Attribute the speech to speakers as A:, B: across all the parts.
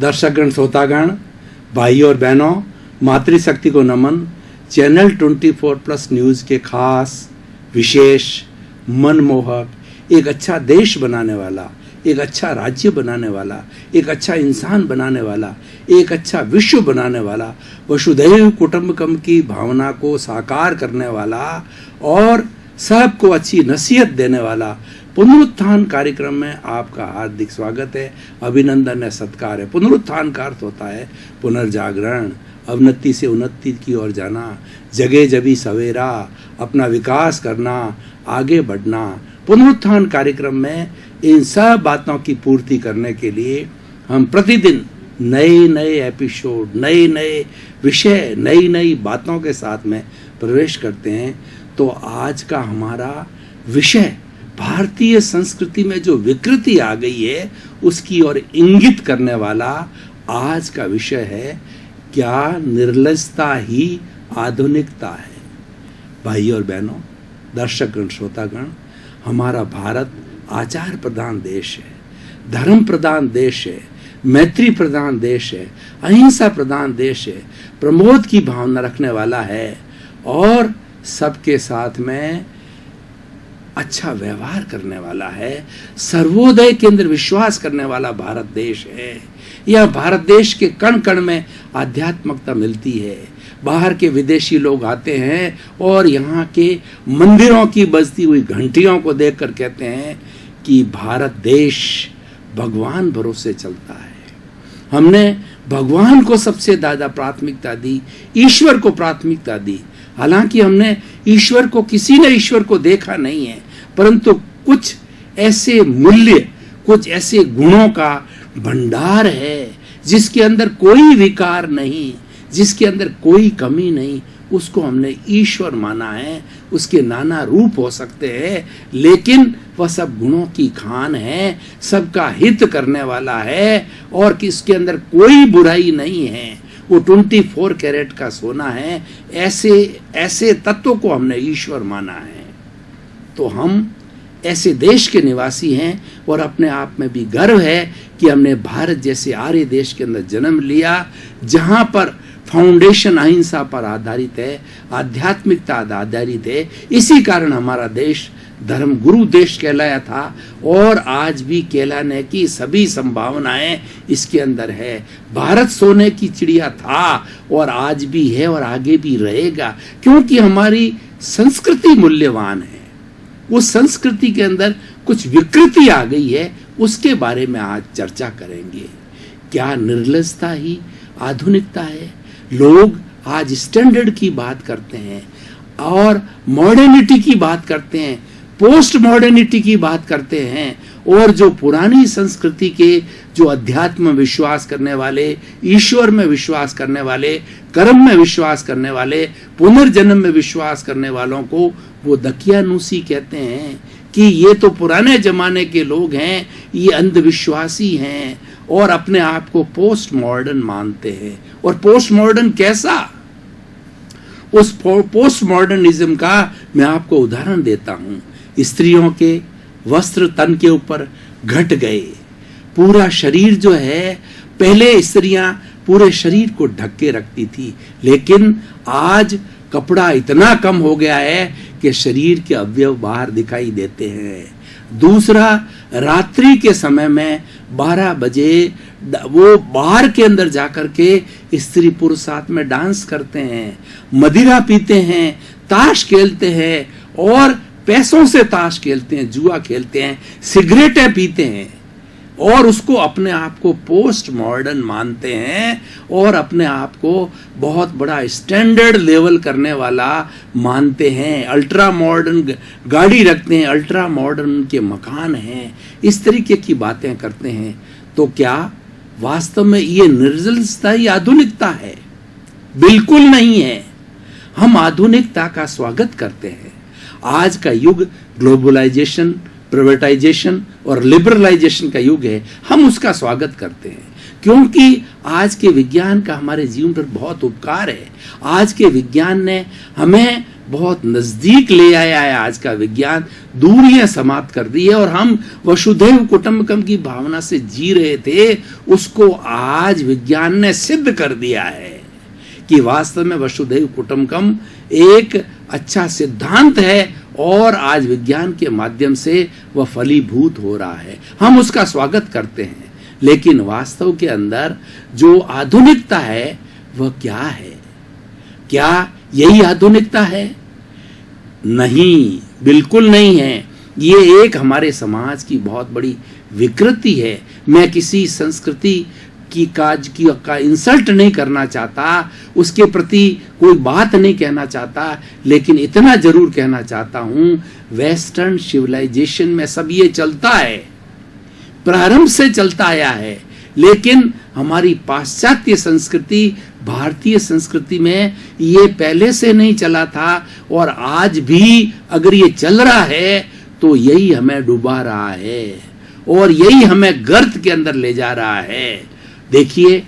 A: दर्शकगण, श्रोतागण, भाई और बहनों, मातृशक्ति को नमन। चैनल 24+ न्यूज़ के खास, विशेष, मनमोहक, एक अच्छा देश बनाने वाला, एक अच्छा राज्य बनाने वाला, एक अच्छा इंसान बनाने वाला, एक अच्छा विश्व बनाने वाला, वसुधैव कुटुंबकम की भावना को साकार करने वाला और सबको अच्छी नसीहत देने वाला पुनरुत्थान कार्यक्रम में आपका हार्दिक स्वागत है, अभिनंदन है, सत्कार है। पुनरुत्थान का अर्थ होता है पुनर्जागरण, अवनति से उन्नति की ओर जाना, जगे जबी सवेरा, अपना विकास करना, आगे बढ़ना। पुनरुत्थान कार्यक्रम में इन सब बातों की पूर्ति करने के लिए हम प्रतिदिन नए नए एपिसोड, नए नए विषय, नई नई बातों के साथ में प्रवेश करते हैं। तो आज का हमारा विषय भारतीय संस्कृति में जो विकृति आ गई है उसकी ओर इंगित करने वाला आज का विषय है, क्या निर्लजता ही आधुनिकता है। भाई और बहनों, दर्शकगण, श्रोतागण, हमारा भारत आचार प्रधान देश है, धर्म प्रधान देश है, मैत्री प्रधान देश है, अहिंसा प्रधान देश है, प्रमोद की भावना रखने वाला है और सबके साथ में अच्छा व्यवहार करने वाला है, सर्वोदय के अंदर विश्वास करने वाला भारत देश है। यह भारत देश के कण कण में आध्यात्मिकता मिलती है। बाहर के विदेशी लोग आते हैं और यहाँ के मंदिरों की बजती हुई घंटियों को देखकर कहते हैं कि भारत देश भगवान भरोसे चलता है। हमने भगवान को सबसे ज़्यादा प्राथमिकता दी, ईश्वर को प्राथमिकता दी। हालांकि हमने ईश्वर को, किसी ने ईश्वर को देखा नहीं है, परंतु कुछ ऐसे मूल्य, कुछ ऐसे गुणों का भंडार है जिसके अंदर कोई विकार नहीं, जिसके अंदर कोई कमी नहीं, उसको हमने ईश्वर माना है। उसके नाना रूप हो सकते हैं, लेकिन वह सब गुणों की खान है, सबका हित करने वाला है और किसके अंदर कोई बुराई नहीं है। वो 24 कैरेट का सोना है। ऐसे तत्व को हमने ईश्वर माना है। तो हम ऐसे देश के निवासी हैं और अपने आप में भी गर्व है कि हमने भारत जैसे आर्य देश के अंदर जन्म लिया, जहाँ पर फाउंडेशन अहिंसा पर आधारित है, आध्यात्मिकता आधारित है। इसी कारण हमारा देश धर्म गुरु देश कहलाया था और आज भी कहलाने की सभी संभावनाएं इसके अंदर है। भारत सोने की चिड़िया था और आज भी है और आगे भी रहेगा, क्योंकि हमारी संस्कृति मूल्यवान है। उस संस्कृति के अंदर कुछ विकृति आ गई है, उसके बारे में आज चर्चा करेंगे। क्या निर्लजता ही आधुनिकता है? लोग आज स्टैंडर्ड की बात करते हैं और मॉडर्निटी की बात करते हैं, पोस्ट मॉडर्निटी की बात करते हैं, और जो पुरानी संस्कृति के, जो अध्यात्म में विश्वास करने वाले, ईश्वर में विश्वास करने वाले, कर्म में विश्वास करने वाले, पुनर्जन्म में विश्वास करने वालों को वो दकियानूसी कहते हैं कि ये तो पुराने जमाने के लोग हैं, ये अंधविश्वासी हैं और अपने आप को पोस्ट मॉडर्न मानते हैं। और पोस्ट मॉडर्न कैसा? उस पोस्ट मॉडर्निज्म का मैं आपको उदाहरण देता हूं। स्त्रियों के वस्त्र तन के ऊपर घट गए, पूरा शरीर जो है, पहले स्त्रियां पूरे शरीर को ढक के रखती थी, लेकिन आज कपड़ा इतना कम हो गया है कि शरीर के अवयव बाहर दिखाई देते हैं। दूसरा, रात्रि के समय में 12 बजे वो बाहर के अंदर जाकर के स्त्री पुरुष साथ में डांस करते हैं, मदिरा पीते हैं, ताश खेलते हैं और पैसों से ताश खेलते हैं, जुआ खेलते हैं, सिगरेटें पीते हैं और उसको अपने आप को पोस्ट मॉडर्न मानते हैं और अपने आप को बहुत बड़ा स्टैंडर्ड लेवल करने वाला मानते हैं। अल्ट्रा मॉडर्न गाड़ी रखते हैं, अल्ट्रा मॉडर्न के मकान हैं, इस तरीके की बातें करते हैं। तो क्या वास्तव में ये निर्लजता ही आधुनिकता है? बिल्कुल नहीं है। हम आधुनिकता का स्वागत करते हैं। आज का युग ग्लोबलाइजेशन, प्राइवेटाइजेशन और लिबरलाइजेशन का युग है। हम उसका स्वागत करते हैं क्योंकि आज के विज्ञान का हमारे जीवन पर बहुत उपकार है। आज के विज्ञान ने हमें बहुत नजदीक ले आया है आज का विज्ञान, दूरियां समाप्त कर दी है और हम वसुधैव कुटुंबकम की भावना से जी रहे थे, उसको आज विज्ञान ने सिद्ध कर दिया है कि वास्तव में वसुधैव कुटुंबकम एक अच्छा सिद्धांत है और आज विज्ञान के माध्यम से वह फलीभूत हो रहा है। हम उसका स्वागत करते हैं, लेकिन वास्तव के अंदर जो आधुनिकता है वह क्या है? क्या यही आधुनिकता है? नहीं, बिल्कुल नहीं है। ये एक हमारे समाज की बहुत बड़ी विकृति है। मैं किसी संस्कृति का इंसल्ट नहीं करना चाहता, उसके प्रति कोई बात नहीं कहना चाहता, लेकिन इतना जरूर कहना चाहता हूं, वेस्टर्न सिविलाइजेशन में सब ये चलता है, प्रारंभ से चलता आया है, लेकिन हमारी पाश्चात्य संस्कृति, भारतीय संस्कृति में ये पहले से नहीं चला था और आज भी अगर ये चल रहा है तो यही हमें डुबा रहा है और यही हमें गर्त के अंदर ले जा रहा है। देखिए,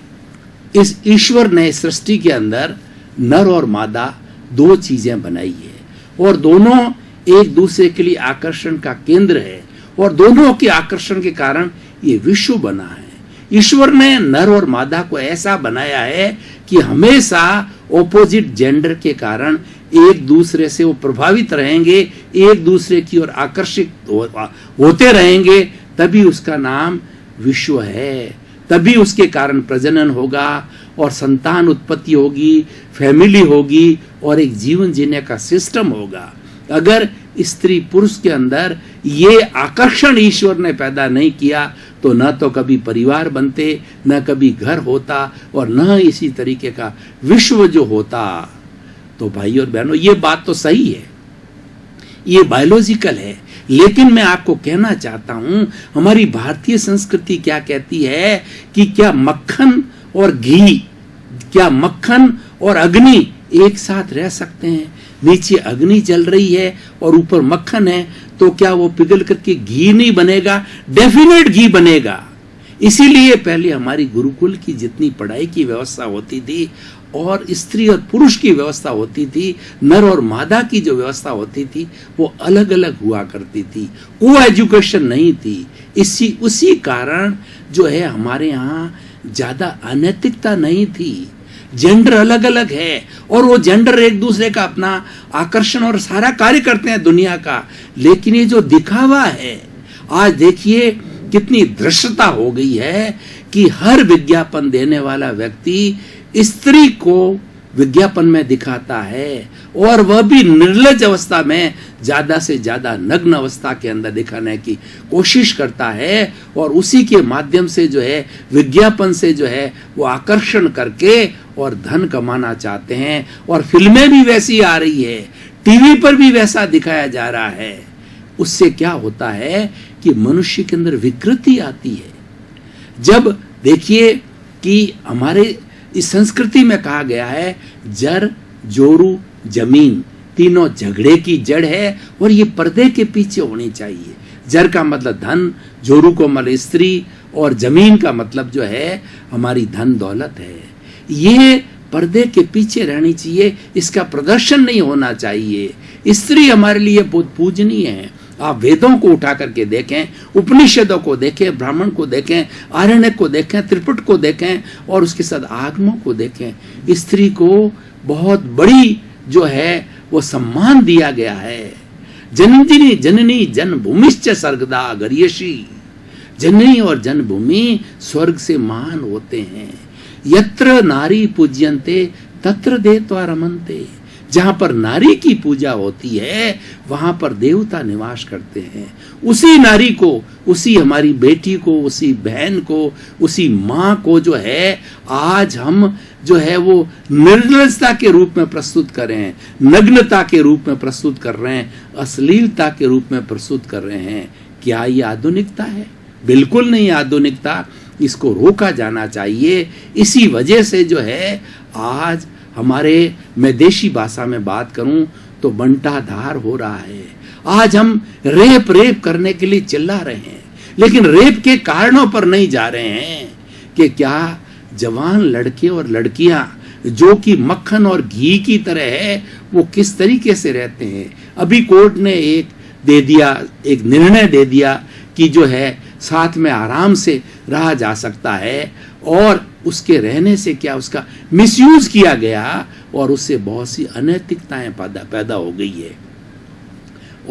A: इस ईश्वर ने सृष्टि के अंदर नर और मादा दो चीजें बनाई है और दोनों एक दूसरे के लिए आकर्षण का केंद्र है और दोनों के आकर्षण के कारण ये विश्व बना है। ईश्वर ने नर और मादा को ऐसा बनाया है कि हमेशा ऑपोजिट जेंडर के कारण एक दूसरे से वो प्रभावित रहेंगे, एक दूसरे की ओर आकर्षित होते रहेंगे, तभी उसका नाम विश्व है, तभी उसके कारण प्रजनन होगा और संतान उत्पत्ति होगी, फैमिली होगी और एक जीवन जीने का सिस्टम होगा। अगर स्त्री पुरुष के अंदर ये आकर्षण ईश्वर ने पैदा नहीं किया तो न तो कभी परिवार बनते, न कभी घर होता और न इसी तरीके का विश्व जो होता। तो भाई और बहनों, ये बात तो सही है, ये बायोलॉजिकल है, लेकिन मैं आपको कहना चाहता हूं हमारी भारतीय संस्कृति क्या कहती है कि क्या मक्खन और घी, क्या मक्खन और अग्नि एक साथ रह सकते हैं? नीचे अग्नि जल रही है और ऊपर मक्खन है, तो क्या वो पिघल करके घी नहीं बनेगा? डेफिनेट घी बनेगा। इसीलिए पहले हमारी गुरुकुल की जितनी पढ़ाई की व्यवस्था होती थी और स्त्री और पुरुष की व्यवस्था होती थी, नर और मादा की जो व्यवस्था होती थी, वो अलग अलग हुआ करती थी, को एजुकेशन नहीं थी। उसी कारण जो है हमारे यहाँ ज्यादा अनैतिकता नहीं थी। जेंडर अलग अलग है और वो जेंडर एक दूसरे का अपना आकर्षण और सारा कार्य करते हैं दुनिया का, लेकिन ये जो दिखावा है, आज देखिए कितनी दृश्यता हो गई है कि हर विज्ञापन देने वाला व्यक्ति स्त्री को विज्ञापन में दिखाता है और वह भी निर्लज अवस्था में ज्यादा से ज्यादा नग्न अवस्था के अंदर दिखाने की कोशिश करता है और उसी के माध्यम से जो है विज्ञापन से जो है वो आकर्षण करके और धन कमाना चाहते हैं। और फिल्में भी वैसी आ रही है, टीवी पर भी वैसा दिखाया जा रहा है। उससे क्या होता है कि मनुष्य के अंदर विकृति आती है। जब देखिए कि हमारे इस संस्कृति में कहा गया है जर जोरू जमीन तीनों झगड़े की जड़ है और ये पर्दे के पीछे होनी चाहिए। जर का मतलब धन, जोरू को मतलब स्त्री और जमीन का मतलब जो है हमारी धन दौलत है। ये पर्दे के पीछे रहनी चाहिए, इसका प्रदर्शन नहीं होना चाहिए। स्त्री हमारे लिए बहुत पूजनीय है। आप वेदों को उठा करके देखें, उपनिषदों को देखें, ब्राह्मण को देखें, आरण्यक को देखें, त्रिपुट को देखें और उसके साथ आगमों को देखें। स्त्री को बहुत बड़ी जो है वो सम्मान दिया गया है। जननी जननी जन्मभूमिश्च स्वर्गदा गर्यसी, जननी और जन्मभूमि स्वर्ग से महान होते हैं। यत्र नारी पूज्यन्ते तत्र देवता रमन्ते, जहां पर नारी की पूजा होती है वहां पर देवता निवास करते हैं। उसी नारी को, उसी हमारी बेटी को, उसी बहन को, उसी माँ को जो है आज हम जो है वो निर्लजता के रूप में प्रस्तुत कर रहे हैं, नग्नता के रूप में प्रस्तुत कर रहे हैं, अश्लीलता के रूप में प्रस्तुत कर रहे हैं। क्या ये आधुनिकता है? बिल्कुल नहीं आधुनिकता। इसको रोका जाना चाहिए। इसी वजह से जो है आज हमारे, मैं देशी भाषा में बात करूं तो बंटाधार हो रहा है। आज हम रेप करने के लिए चिल्ला रहे हैं, लेकिन रेप के कारणों पर नहीं जा रहे हैं कि क्या जवान लड़के और लड़कियां जो कि मक्खन और घी की तरह है, वो किस तरीके से रहते हैं। अभी कोर्ट ने एक निर्णय दे दिया कि जो है साथ में आराम से रहा जा सकता है, और उसके रहने से क्या उसका मिसयूज किया गया और उससे बहुत सी अनैतिकताएं पैदा हो गई है।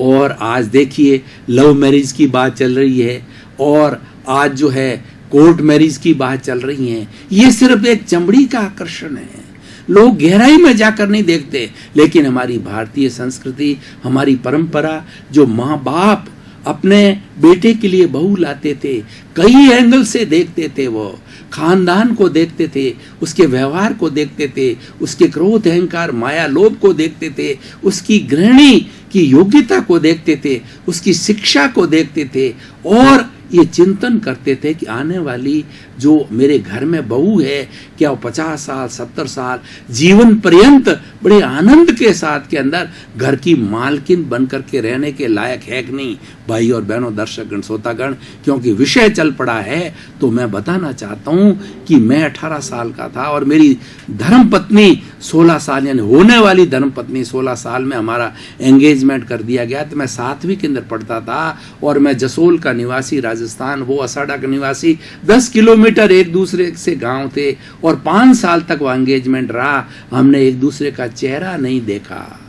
A: और आज देखिए लव मैरिज की बात चल रही है, और आज जो है कोर्ट मैरिज की बात चल रही है। ये सिर्फ एक चमड़ी का आकर्षण है, लोग गहराई में जाकर नहीं देखते। लेकिन हमारी भारतीय संस्कृति, हमारी परंपरा, जो माँ बाप अपने बेटे के लिए बहू लाते थे, कई एंगल से देखते थे, वो खानदान को देखते थे, उसके व्यवहार को देखते थे, उसके क्रोध अहंकार माया लोभ को देखते थे, उसकी गृहिणी की योग्यता को देखते थे, उसकी शिक्षा को देखते थे, और ये चिंतन करते थे कि आने वाली जो मेरे घर में बहू है, क्या वो 50 साल 70 साल जीवन पर्यंत बड़े आनंद के साथ के अंदर घर की मालकिन बनकर के रहने के लायक है कि नहीं। भाई और बहनों, दर्शकगण, श्रोतागण, क्योंकि विषय चल पड़ा है तो मैं बताना चाहता हूँ कि मैं 18 साल का था और मेरी धर्मपत्नी 16 साल, यानी होने वाली धर्मपत्नी 16 साल में हमारा एंगेजमेंट कर दिया गया। तो मैं 7वीं के अंदर पढ़ता था, और मैं जसोल का निवासी राजस्थान, वो असाडा का निवासी, 10 किलोमीटर एक दूसरे से गांव थे, और 5 साल तक वो एंगेजमेंट रहा। हमने एक दूसरे का चेहरा नहीं देखा,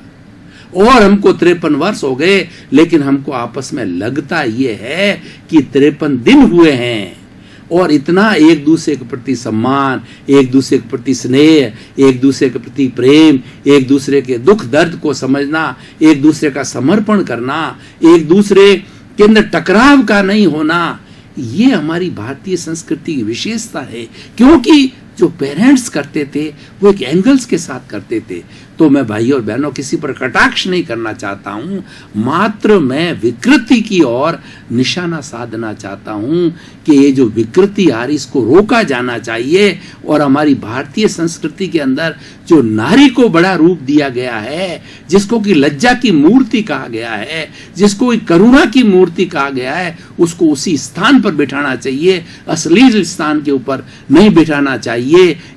A: और हमको 53 वर्ष हो गए, लेकिन हमको आपस में लगता ये है कि 53 दिन हुए हैं। और इतना एक दूसरे के प्रति सम्मान, एक दूसरे के प्रति स्नेह, एक दूसरे के प्रति प्रेम, एक दूसरे के दुख दर्द को समझना, एक दूसरे का समर्पण करना, एक दूसरे के अंदर टकराव का नहीं होना, ये हमारी भारतीय संस्कृति की विशेषता है। क्योंकि जो पेरेंट्स करते थे वो एक एंगल्स के साथ करते थे। तो मैं भाई और बहनों किसी पर कटाक्ष नहीं करना चाहता हूं, मात्र मैं विकृति की ओर निशाना साधना चाहता हूं कि ये जो विकृति आ रही, इसको रोका जाना चाहिए। और हमारी भारतीय संस्कृति के अंदर जो नारी को बड़ा रूप दिया गया है, जिसको कि लज्जा की मूर्ति कहा गया है, जिसको करुणा की मूर्ति कहा गया है, उसको उसी स्थान पर बिठाना चाहिए, अश्लील स्थान के ऊपर नहीं बिठाना चाहिए।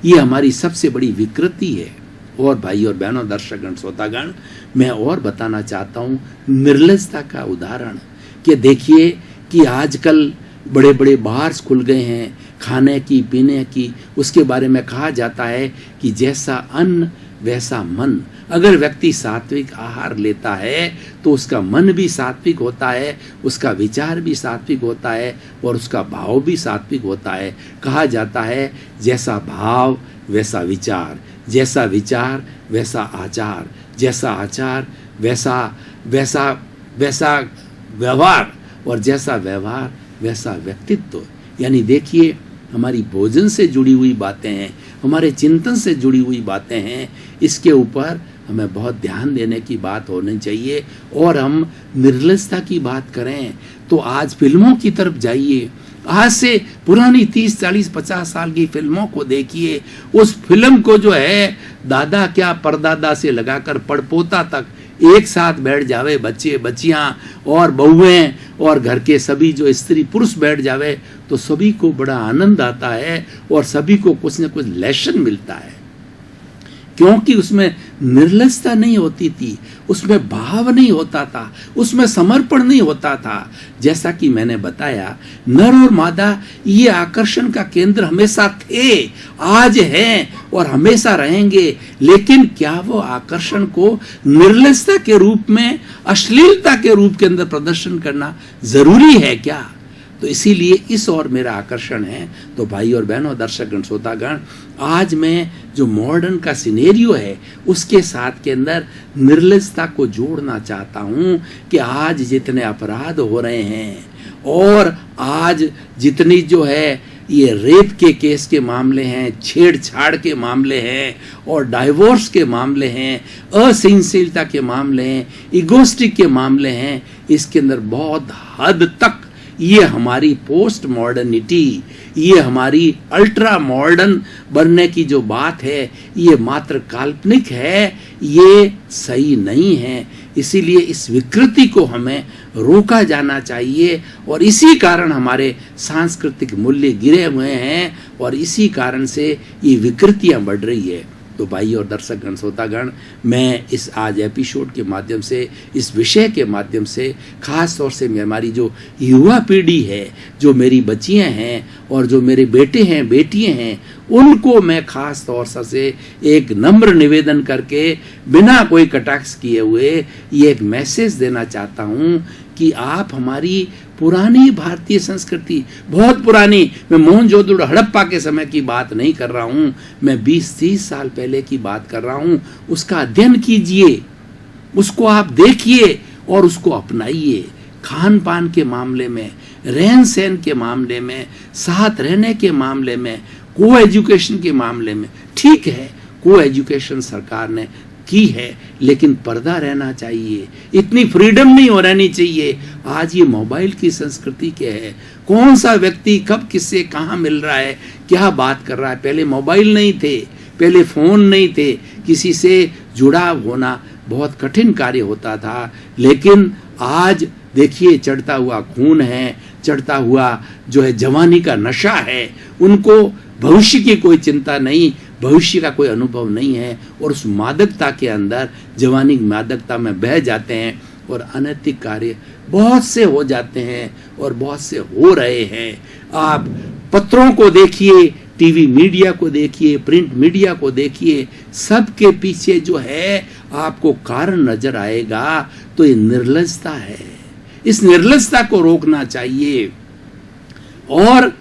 A: ये हमारी सबसे बड़ी विकृति है। और भाई और बहनों, दर्शकगण, श्रोतागण, मैं और बताना चाहता हूँ निर्लजता का उदाहरण कि देखिए कि आजकल बड़े बड़े बार्स खुल गए हैं खाने की पीने की। उसके बारे में कहा जाता है कि जैसा अन्न वैसा मन। अगर व्यक्ति सात्विक आहार लेता है तो उसका मन भी सात्विक होता है, उसका विचार भी सात्विक होता है, और उसका भाव भी सात्विक होता है। कहा जाता है जैसा भाव वैसा विचार, जैसा विचार वैसा आचार, जैसा आचार वैसा वैसा वैसा व्यवहार, और जैसा व्यवहार वैसा व्यक्तित्व। यानी देखिए हमारी भोजन से जुड़ी हुई बातें हैं, हमारे चिंतन से जुड़ी हुई बातें हैं। इसके ऊपर हमें बहुत ध्यान देने की बात होनी चाहिए। और हम निर्लजता की बात करें तो आज फिल्मों की तरफ जाइए, आज से पुरानी 30, 40, 50 साल की फिल्मों को देखिए। उस फिल्म को जो है दादा क्या परदादा से लगाकर पड़पोता तक एक साथ बैठ जावे, बच्चे बच्चियां और बहुएं और घर के सभी जो स्त्री पुरुष बैठ जावे, तो सभी को बड़ा आनंद आता है और सभी को कुछ न कुछ लेसन मिलता है। क्योंकि उसमें निर्लजता नहीं होती थी, उसमें भाव नहीं होता था, उसमें समर्पण नहीं होता था। जैसा कि मैंने बताया, नर और मादा ये आकर्षण का केंद्र हमेशा थे, आज हैं और हमेशा रहेंगे। लेकिन क्या वो आकर्षण को निर्लजता के रूप में, अश्लीलता के रूप के अंदर प्रदर्शन करना जरूरी है क्या? तो इसीलिए इस ओर मेरा आकर्षण है। तो भाई और बहनों, दर्शकगण, श्रोतागण, आज मैं जो मॉडर्न का सिनेरियो है उसके साथ के अंदर निर्लजता को जोड़ना चाहता हूं कि आज जितने अपराध हो रहे हैं और आज जितनी जो है ये रेप के केस के मामले हैं, छेड़छाड़ के मामले हैं और डाइवोर्स के मामले हैं, असहनशीलता के मामले हैं, इगोस्टिक के मामले हैं, इसके अंदर बहुत हद तक ये हमारी पोस्ट मॉडर्निटी, ये हमारी अल्ट्रा मॉडर्न बनने की जो बात है, ये मात्र काल्पनिक है, ये सही नहीं है। इसीलिए इस विकृति को हमें रोका जाना चाहिए और इसी कारण हमारे सांस्कृतिक मूल्य गिरे हुए हैं और इसी कारण से ये विकृतियां बढ़ रही है। तो भाई और दर्शकगण श्रोतागण, मैं इस आज एपिसोड के माध्यम से, इस विषय के माध्यम से, खास तौर से हमारी जो युवा पीढ़ी है, जो मेरी बच्चियां हैं और जो मेरे बेटे हैं, बेटियां हैं, उनको मैं खास तौर से एक नम्र निवेदन करके, बिना कोई कटाक्ष किए हुए, ये एक मैसेज देना चाहता हूँ कि आप हमारी पुरानी भारतीय संस्कृति, बहुत पुरानी, मैं मोहनजोदड़ो हड़प्पा के समय की बात नहीं कर रहा हूँ, मैं 20-30 साल पहले की बात कर रहा हूँ, उसका अध्ययन कीजिए, उसको आप देखिए और उसको अपनाइए। खान पान के मामले में, रहन सहन के मामले में, साथ रहने के मामले में, को एजुकेशन के मामले में, ठीक है को एजुकेशन सरकार ने की है, लेकिन पर्दा रहना चाहिए, इतनी फ्रीडम नहीं हो रहनी चाहिए। आज ये मोबाइल की संस्कृति क्या है, कौन सा व्यक्ति कब किससे कहाँ मिल रहा है, क्या बात कर रहा है। पहले मोबाइल नहीं थे, पहले फ़ोन नहीं थे, किसी से जुड़ा होना बहुत कठिन कार्य होता था, लेकिन आज देखिए चढ़ता हुआ खून है, चढ़ता हुआ जो है जवानी का नशा है, उनको भविष्य की कोई चिंता नहीं, भविष्य का कोई अनुभव नहीं है, और उस मादकता के अंदर, जवानी मादकता में बह जाते हैं और अनैतिक कार्य बहुत से हो जाते हैं और बहुत से हो रहे हैं। आप पत्रों को देखिए, टीवी मीडिया को देखिए, प्रिंट मीडिया को देखिए, सबके पीछे जो है आपको कारण नजर आएगा, तो ये निर्लजता है। इस निर्लजता को रोकना चाहिए। और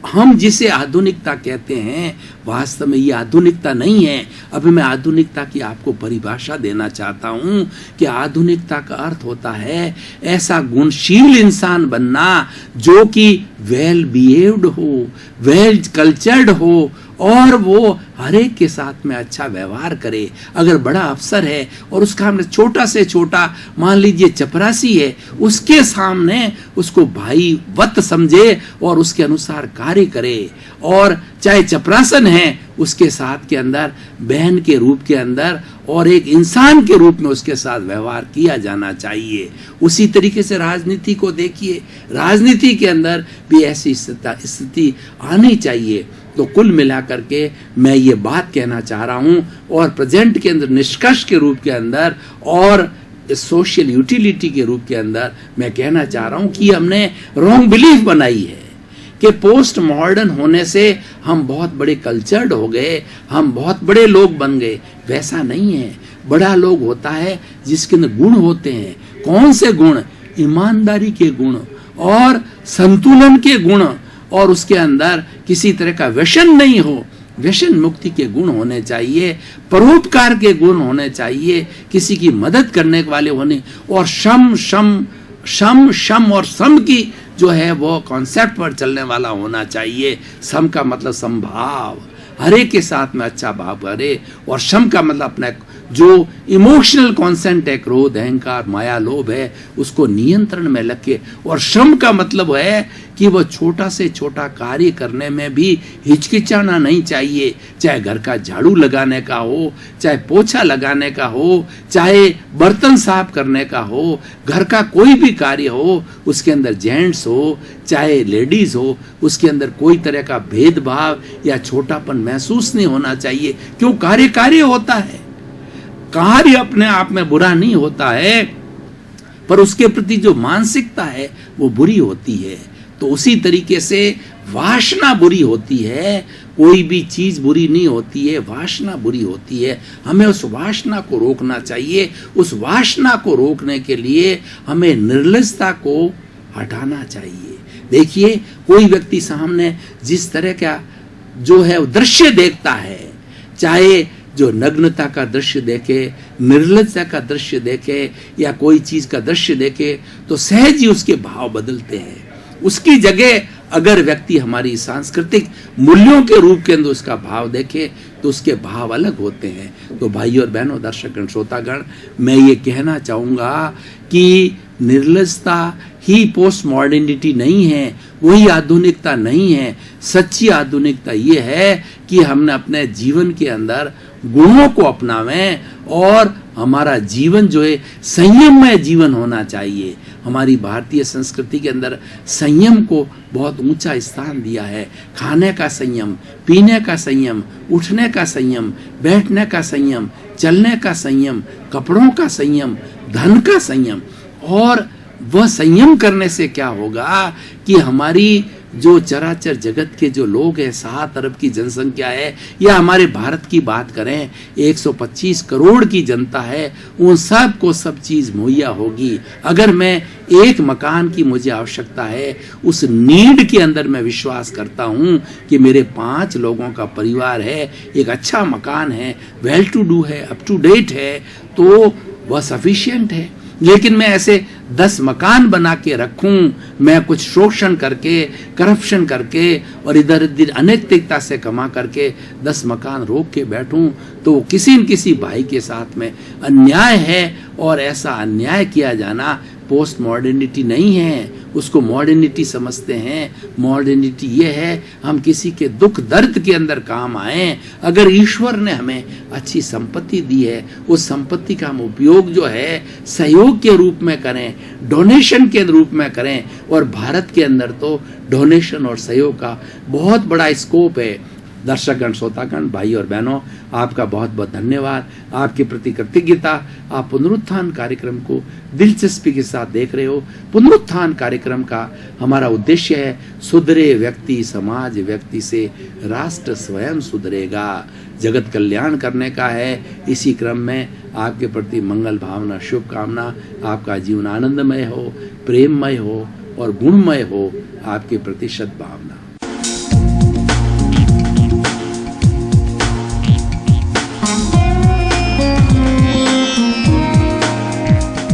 A: हम जिसे आधुनिकता कहते हैं, वास्तव में ये आधुनिकता नहीं है। अभी मैं आधुनिकता की आपको परिभाषा देना चाहता हूँ कि आधुनिकता का अर्थ होता है ऐसा गुणशील इंसान बनना जो कि वेल बिहेव्ड हो, वेल कल्चर्ड हो, और वो हर एक के साथ में अच्छा व्यवहार करे। अगर बड़ा अफसर है और उसका हमने छोटा से छोटा, मान लीजिए चपरासी है, उसके सामने उसको भाई वत समझे और उसके अनुसार कार्य करे। और चाहे चपरासन है, उसके साथ के अंदर बहन के रूप के अंदर और एक इंसान के रूप में उसके साथ व्यवहार किया जाना चाहिए। उसी तरीके से राजनीति को देखिए, राजनीति के अंदर भी ऐसी स्थिति आनी चाहिए। तो कुल मिलाकर के मैं ये बात कहना चाह रहा हूँ, और प्रेजेंट के अंदर निष्कर्ष के रूप के अंदर और सोशल यूटिलिटी के रूप के अंदर मैं कहना चाह रहा हूँ कि हमने रॉन्ग बिलीफ बनाई है कि पोस्ट मॉडर्न होने से हम बहुत बड़े कल्चर्ड हो गए, हम बहुत बड़े लोग बन गए। वैसा नहीं है। बड़ा लोग होता है जिसके अंदर गुण होते हैं। कौन से गुण? ईमानदारी के गुण और संतुलन के गुण, और उसके अंदर किसी तरह का व्यसन नहीं हो, व्यसन मुक्ति के गुण होने चाहिए, परोपकार के गुण होने चाहिए, किसी की मदद करने वाले होने, और शम और सम की जो है वो कॉन्सेप्ट पर चलने वाला होना चाहिए। सम का मतलब समभाव, हर एक के साथ में अच्छा भाव करे, और शम का मतलब अपना जो इमोशनल कॉन्सेंट है, क्रोध, अहंकार, माया, लोभ है, उसको नियंत्रण में रखे। और श्रम का मतलब है कि वह छोटा से छोटा कार्य करने में भी हिचकिचाना नहीं चाहिए, चाहे घर का झाड़ू लगाने का हो, चाहे पोछा लगाने का हो, चाहे बर्तन साफ करने का हो, घर का कोई भी कार्य हो, उसके अंदर जेंट्स हो चाहे लेडीज हो, उसके अंदर कोई तरह का भेदभाव या छोटापन महसूस नहीं होना चाहिए। क्यों? कार्य कार्य होता है, कार्य अपने आप में बुरा नहीं होता है, पर उसके प्रति जो मानसिकता है वो बुरी होती है। तो उसी तरीके से वासना बुरी होती है, कोई भी चीज बुरी नहीं होती है, वासना बुरी होती है। हमें उस वासना को रोकना चाहिए। उस वासना को रोकने के लिए हमें निर्लजता को हटाना चाहिए। देखिए, कोई व्यक्ति सामने जिस तरह का जो है दृश्य देखता है, चाहे जो नग्नता का दृश्य देखे, निर्लजता का दृश्य देखे, या कोई चीज का दृश्य देखे, तो सहज ही उसके भाव बदलते हैं। उसकी जगह अगर व्यक्ति हमारी सांस्कृतिक मूल्यों के रूप के अंदर उसका भाव देखे, तो उसके भाव अलग होते हैं। तो भाई और बहनों, दर्शकगण, श्रोतागण, मैं ये कहना चाहूँगा कि निर्लजता ही पोस्ट मॉडर्निटी नहीं है, वही आधुनिकता नहीं है। सच्ची आधुनिकता ये है कि हमने अपने जीवन के अंदर गुणों को अपनावें और हमारा जीवन जो है संयममय जीवन होना चाहिए। हमारी भारतीय संस्कृति के अंदर संयम को बहुत ऊंचा स्थान दिया है। खाने का संयम, पीने का संयम, उठने का संयम, बैठने का संयम, चलने का संयम, कपड़ों का संयम, धन का संयम। और वह संयम करने से क्या होगा कि हमारी जो चराचर जगत के जो लोग हैं, 7 अरब की जनसंख्या है, या हमारे भारत की बात करें 125 करोड़ की जनता है, उन सब को सब चीज़ मुहैया होगी। अगर मैं एक मकान की मुझे आवश्यकता है, उस नीड के अंदर मैं विश्वास करता हूँ कि मेरे 5 लोगों का परिवार है, एक अच्छा मकान है, वेल टू डू है, अप टू डेट है, तो वह सफिशिएंट है। लेकिन मैं ऐसे 10 मकान बना के रखूं, मैं कुछ शोषण करके, करप्शन करके और इधर उधर अनैतिकता से कमा करके 10 मकान रोक के बैठूं, तो किसी न किसी भाई के साथ में अन्याय है। और ऐसा अन्याय किया जाना पोस्ट मॉडर्निटी नहीं है, उसको मॉडर्निटी समझते हैं। मॉडर्निटी ये है हम किसी के दुख दर्द के अंदर काम आए। अगर ईश्वर ने हमें अच्छी संपत्ति दी है, उस संपत्ति का हम उपयोग जो है सहयोग के रूप में करें, डोनेशन के रूप में करें। और भारत के अंदर तो डोनेशन और सहयोग का बहुत बड़ा स्कोप है। दर्शकगण, श्रोतागण, भाई और बहनों, आपका बहुत बहुत धन्यवाद, आपके प्रति कृतज्ञता। आप पुनरुत्थान कार्यक्रम को दिलचस्पी के साथ देख रहे हो। पुनरुत्थान कार्यक्रम का हमारा उद्देश्य है सुधरे व्यक्ति समाज, व्यक्ति से राष्ट्र स्वयं सुधरेगा, जगत कल्याण करने का है। इसी क्रम में आपके प्रति मंगल भावना, शुभकामना। आपका जीवन आनंदमय हो, प्रेममय हो और गुणमय हो। आपके प्रति सद्भावना।